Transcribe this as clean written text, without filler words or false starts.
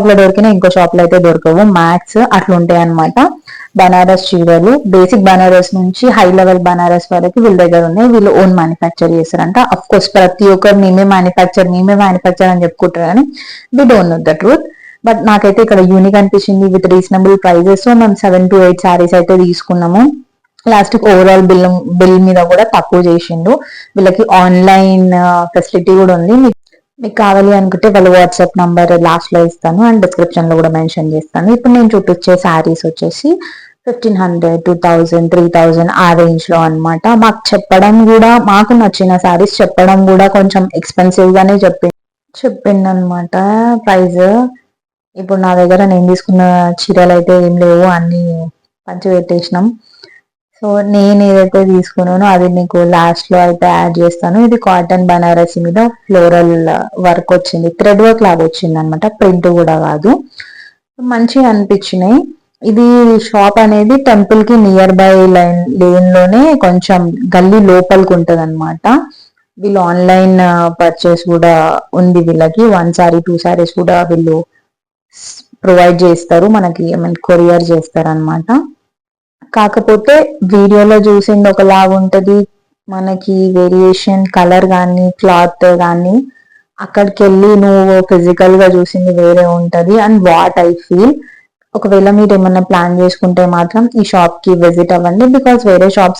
లో దొరికిన ఇంకో షాప్ లో అయితే దొరకవు, మ్యాక్స్ అట్లా ఉంటాయి అనమాట. బనారస్ చీరలు బేసిక్ బనారస్ నుంచి హై లెవెల్ బనారస్ వరకు వీళ్ళ దగ్గర ఉన్నాయి. వీళ్ళు ఓన్ మ్యానుఫ్యాక్చర్ చేస్తారంట. అఫ్ కోర్స్ ప్రతి ఒక్కరు మేమే మ్యానుఫ్యాక్చర్ అని చెప్పుకుంటారు కానీ we don't know the truth. But నాకైతే ఇక్కడ యూనిక్ అనిపించింది విత్ రీజనబుల్ ప్రైజెస్. సో మేము 7 to 8 శారీస్ అయితే తీసుకున్నాము. లాస్ట్ ఓవరాల్ బిల్ మీద కూడా తక్కువ చేసిండు. వీళ్ళకి ఆన్లైన్ ఫెసిలిటీ కూడా ఉంది. మీకు కావాలి అనుకుంటే వాళ్ళ వాట్సాప్ నంబర్ లాస్ట్ లో ఇస్తాను అండ్ డిస్క్రిప్షన్ లో కూడా మెన్షన్ చేస్తాను. ఇప్పుడు నేను చూపించే శారీస్ వచ్చేసి 1500, 2000, 3000 ఆ రేంజ్ లో అనమాట. మాకు నచ్చిన శారీస్ చెప్పడం కూడా కొంచెం ఎక్స్పెన్సివ్ గానే చెప్పిందనమాట ప్రైస్. ఇప్పుడు నా దగ్గర నేను తీసుకున్న చీరలు అయితే ఏం లేవు, అన్ని పంచి పెట్టేసినాం. సో నేను ఏదైతే తీసుకున్నానో అది మీకు లాస్ట్ లో అయితే యాడ్ చేస్తాను. ఇది కాటన్ బనారసి మీద ఫ్లోరల్ వర్క్ వచ్చింది, థ్రెడ్ వర్క్ లాగా వచ్చింది అనమాట, ప్రింట్ కూడా కాదు. మంచిగా అనిపించినాయి. ఇది షాప్ అనేది టెంపుల్ కి నియర్ బై లేన్ లోనే కొంచెం గల్లీ లోపలికి ఉంటది అనమాట. వీళ్ళు ఆన్లైన్ పర్చేస్ కూడా ఉంది వీళ్ళకి. 1 సారీ 2 సారీస్ కూడా వీళ్ళు ప్రొవైడ్ చేస్తారు మనకి, కొరియర్ చేస్తారు అనమాట. కాకపోతే వీడియోలో చూసింది ఒకలాగా ఉంటది, మనకి వేరియేషన్ కలర్ కానీ క్లాత్ కానీ అక్కడికి వెళ్ళి నువ్వు ఫిజికల్ గా చూసింది వేరే ఉంటది అండ్ వాట్ ఐ ఫీల్. ఒకవేళ మీరు ఏమన్నా ప్లాన్ చేసుకుంటే మాత్రం ఈ షాప్ కి విజిట్ అవ్వండి, బికాస్ వేరే షాప్స్